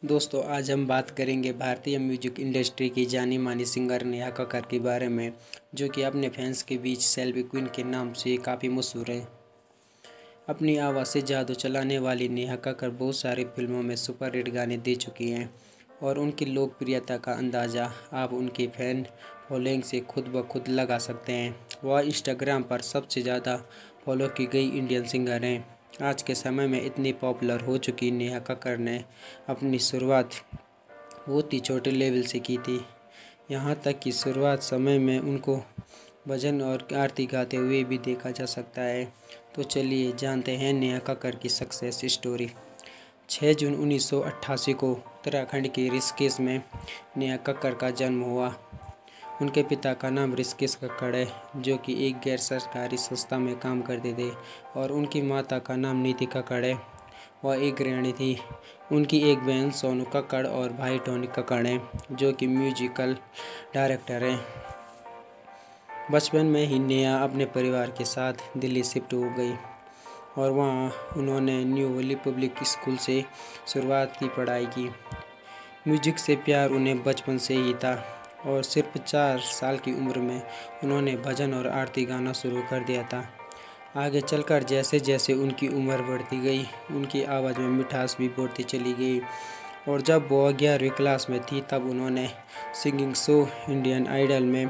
दोस्तों, आज हम बात करेंगे भारतीय म्यूजिक इंडस्ट्री की जानी मानी सिंगर नेहा कक्कड़ के बारे में, जो कि अपने फैंस के बीच सेल्फी क्वीन के नाम से काफ़ी मशहूर है। अपनी आवाज़ से जादू चलाने वाली नेहा कक्कड़ बहुत सारी फिल्मों में सुपर हिट गाने दे चुकी हैं और उनकी लोकप्रियता का अंदाज़ा आप उनके फैन फॉलोइंग से खुद ब खुद लगा सकते हैं। वह इंस्टाग्राम पर सबसे ज़्यादा फॉलो की गई इंडियन सिंगर हैं। आज के समय में इतनी पॉपुलर हो चुकी नेहा कक्कड़ ने अपनी शुरुआत बहुत ही छोटे लेवल से की थी। यहाँ तक कि शुरुआत समय में उनको भजन और आरती गाते हुए भी देखा जा सकता है। तो चलिए जानते हैं नेहा कक्कड़ की सक्सेस स्टोरी। 6 जून 1988 को उत्तराखंड के ऋषिकेश में नेहा कक्कड़ का जन्म हुआ। उनके पिता का नाम ऋषिकेश कक्कड़ है, जो कि एक गैर सरकारी संस्था में काम करते थे, और उनकी माता का नाम नीति कक्कड़ है। वह एक गृहिणी थी। उनकी एक बहन सोनू कक्कड़ और भाई टोनी कक्कड़ हैं, जो कि म्यूजिकल डायरेक्टर हैं। बचपन में ही नेहा अपने परिवार के साथ दिल्ली शिफ्ट हो गई और वहाँ उन्होंने न्यू वली पब्लिक स्कूल से शुरुआत की पढ़ाई की। म्यूजिक से प्यार उन्हें बचपन से ही था और सिर्फ 4 साल की उम्र में उन्होंने भजन और आरती गाना शुरू कर दिया था। आगे चलकर जैसे जैसे उनकी उम्र बढ़ती गई, उनकी आवाज़ में मिठास भी बढ़ती चली गई और जब वो 11वीं क्लास में थी तब उन्होंने सिंगिंग शो इंडियन आइडल में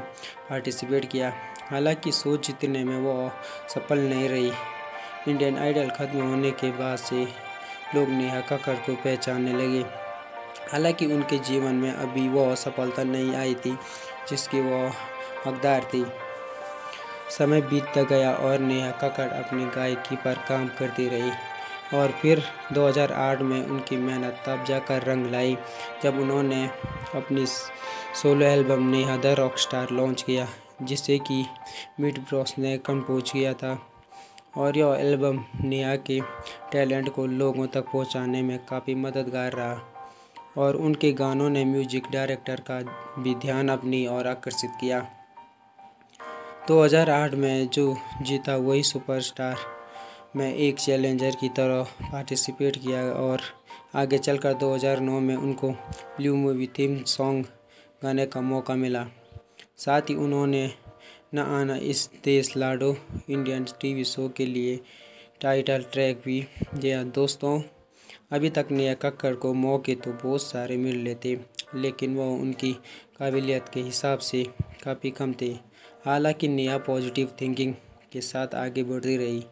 पार्टिसिपेट किया। हालांकि शो जीतने में वो सफल नहीं रही। इंडियन आइडल खत्म होने के बाद से लोग नेहा कक्कड़ को पहचानने लगे। हालांकि उनके जीवन में अभी वह सफलता नहीं आई थी जिसकी वह हकदार थी। समय बीतता गया और नेहा कक्कड़ अपनी गायकी पर काम करती रही और फिर 2008 में उनकी मेहनत तब जाकर रंग लाई जब उन्होंने अपनी solo album Neha the rock star launch किया, जिसे कि मिड ब्रॉस ने कंपोज किया था। और यह एल्बम नेहा के टैलेंट को लोगों तक पहुंचाने में काफ़ी मददगार रहा और उनके गानों ने म्यूजिक डायरेक्टर का भी ध्यान अपनी ओर आकर्षित किया। 2008 में जो जीता वही सुपरस्टार में एक चैलेंजर की तरह पार्टिसिपेट किया और आगे चलकर 2009 में उनको ब्लू मूवी थीम सॉन्ग गाने का मौका मिला। साथ ही उन्होंने न आना इस देश लाडो इंडियन टीवी शो के लिए टाइटल ट्रैक भी दिया। दोस्तों, अभी तक नेहा कक्कड़ को मौके तो बहुत सारे मिल लेते, लेकिन वो उनकी काबिलियत के हिसाब से काफ़ी कम थे। हालांकि नेहा पॉजिटिव थिंकिंग के साथ आगे बढ़ती रही।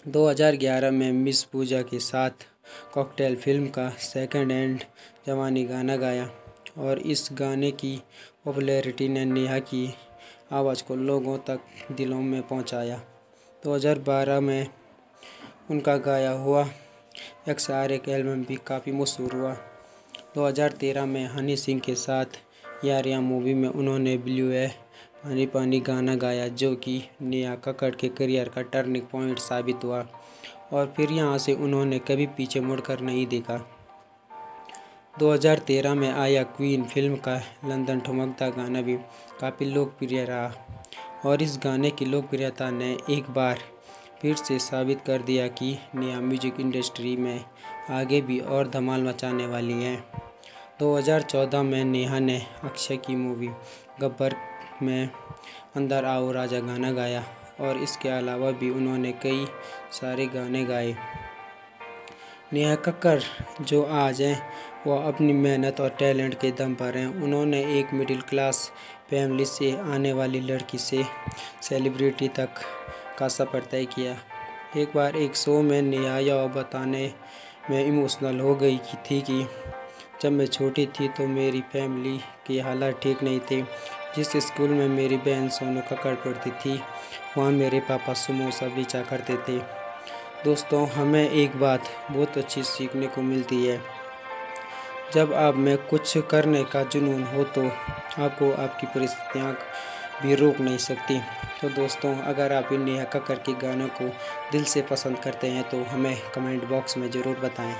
2011 में मिस पूजा के साथ कॉकटेल फिल्म का सेकंड एंड जवानी गाना गाया और इस गाने की पॉपुलैरिटी ने नेहा की आवाज़ को लोगों तक दिलों में पहुंचाया। 2012 में उनका गाया हुआ XR एक एल्बम भी काफ़ी मशहूर हुआ। 2013 में हनी सिंह के साथ यारियां मूवी में उन्होंने ब्लू है पानी पानी गाना गाया, जो कि नेहा कक्कड़ के करियर का टर्निंग पॉइंट साबित हुआ और फिर यहाँ से उन्होंने कभी पीछे मुड़कर नहीं देखा। 2013 में आया क्वीन फिल्म का लंदन ठुमकता गाना भी काफ़ी लोकप्रिय रहा और इस गाने की लोकप्रियता ने एक बार फिर से साबित कर दिया कि नेहा म्यूजिक इंडस्ट्री में आगे भी और धमाल मचाने वाली हैं। 2014 में नेहा ने अक्षय की मूवी गब्बर में अंदर आओ राजा गाना गाया और इसके अलावा भी उन्होंने कई सारे गाने गाए। नेहा कक्कड़ जो आज हैं वह अपनी मेहनत और टैलेंट के दम पर हैं। उन्होंने एक मिडिल क्लास फैमिली से आने वाली लड़की से सेलिब्रिटी तक का सफ़र तय किया। एक बार एक शो में नेहा यह बताने में इमोशनल हो गई थी कि जब मैं छोटी थी तो मेरी फैमिली के हालात ठीक नहीं थे। जिस स्कूल में मेरी बहन सोनू कक्कड़ पढ़ती थी वहाँ मेरे पापा समोसा बेचा करते थे। दोस्तों, हमें एक बात बहुत अच्छी सीखने को मिलती है, जब आप में कुछ करने का जुनून हो तो आपको आपकी परिस्थितियाँ भी रोक नहीं सकती। तो दोस्तों, अगर आप इन नेहा कक्कड़ के गानों को दिल से पसंद करते हैं तो हमें कमेंट बॉक्स में ज़रूर बताएं।